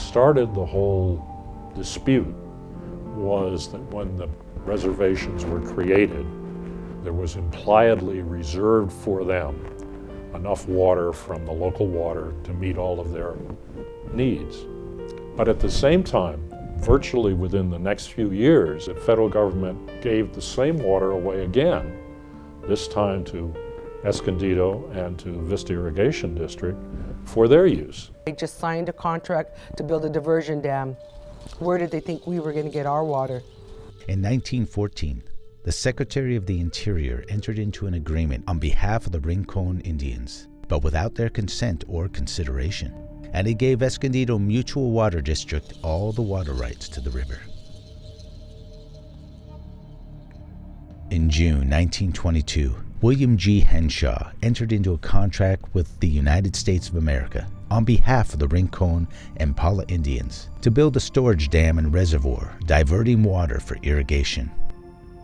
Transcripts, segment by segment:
started the whole dispute was that when the reservations were created, there was impliedly reserved for them enough water from the local water to meet all of their needs. But at the same time, virtually within the next few years, the federal government gave the same water away again, this time to Escondido and to Vista Irrigation District for their use. They just signed a contract to build a diversion dam. Where did they think we were going to get our water? In 1914, the Secretary of the Interior entered into an agreement on behalf of the Rincon Indians, but without their consent or consideration, and he gave Escondido Mutual Water District all the water rights to the river. In June 1922, William G. Henshaw entered into a contract with the United States of America on behalf of the Rincon and Pala Indians to build a storage dam and reservoir diverting water for irrigation.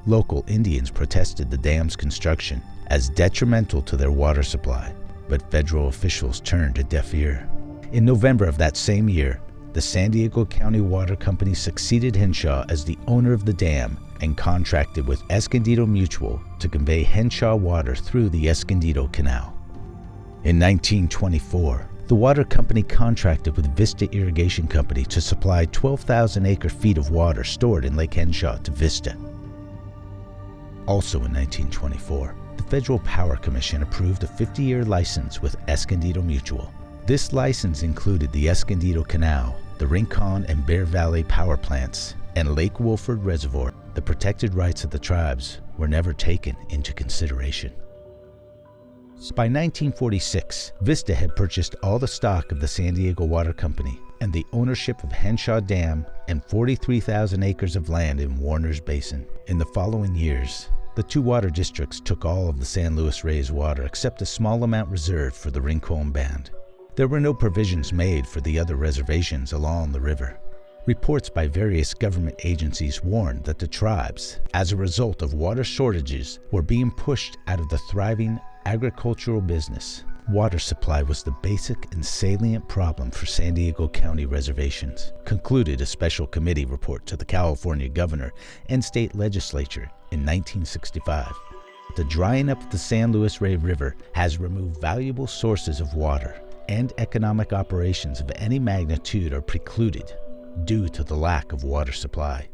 Local Indians protested the dam's construction as detrimental to their water supply, but federal officials turned a deaf ear. In November of that same year, the San Diego County Water Company succeeded Henshaw as the owner of the dam and contracted with Escondido Mutual to convey Henshaw water through the Escondido Canal. In 1924, the water company contracted with Vista Irrigation Company to supply 12,000 acre-feet of water stored in Lake Henshaw to Vista. Also in 1924, the Federal Power Commission approved a 50-year license with Escondido Mutual. This license included the Escondido Canal, the Rincon and Bear Valley power plants, and Lake Wolford Reservoir. The protected rights of the tribes were never taken into consideration. By 1946, Vista had purchased all the stock of the San Diego Water Company and the ownership of Henshaw Dam and 43,000 acres of land in Warner's Basin. In the following years, the two water districts took all of the San Luis Rey's water except a small amount reserved for the Rincon Band. There were no provisions made for the other reservations along the river. Reports by various government agencies warned that the tribes, as a result of water shortages, were being pushed out of the thriving agricultural business. Water supply was the basic and salient problem for San Diego County reservations, concluded a special committee report to the California governor and state legislature in 1965. The drying up of the San Luis Rey River has removed valuable sources of water, and economic operations of any magnitude are precluded due to the lack of water supply.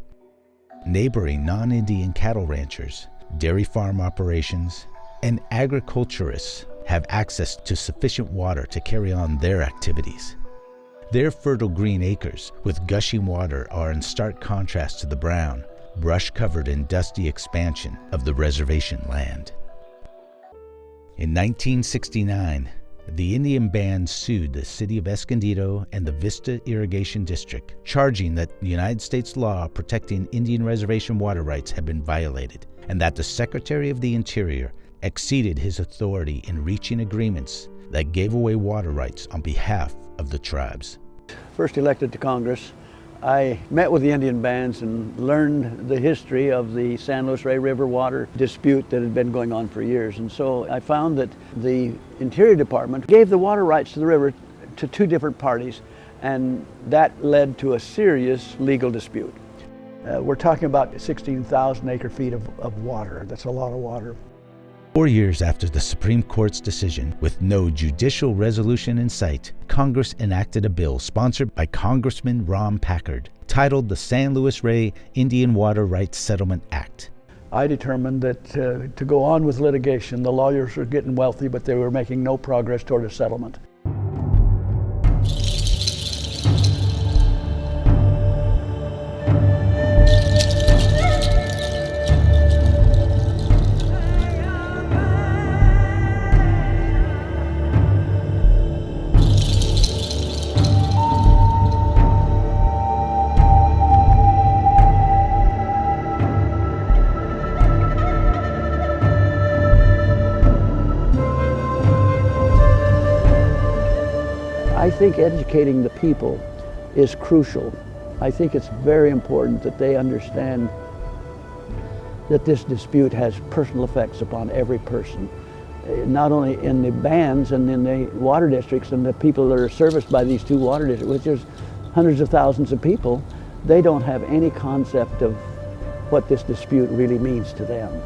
Neighboring non-Indian cattle ranchers, dairy farm operations, and agriculturists have access to sufficient water to carry on their activities. Their fertile green acres with gushing water are in stark contrast to the brown, brush-covered and dusty expansion of the reservation land. In 1969, the Indian band sued the city of Escondido and the Vista Irrigation District, charging that the United States law protecting Indian reservation water rights had been violated, and that the Secretary of the Interior exceeded his authority in reaching agreements that gave away water rights on behalf of the tribes. First elected to Congress, I met with the Indian bands and learned the history of the San Luis Rey River water dispute that had been going on for years. And so I found that the Interior Department gave the water rights to the river to two different parties, and that led to a serious legal dispute. We're talking about 16,000 acre-feet of water. That's a lot of water. 4 years after the Supreme Court's decision, with no judicial resolution in sight, Congress enacted a bill sponsored by Congressman Ron Packard, titled the San Luis Rey Indian Water Rights Settlement Act. I determined that to go on with litigation, the lawyers were getting wealthy, but they were making no progress toward a settlement. I think educating the people is crucial. I think it's very important that they understand that this dispute has personal effects upon every person, not only in the bands and in the water districts and the people that are serviced by these two water districts, which is hundreds of thousands of people, they don't have any concept of what this dispute really means to them.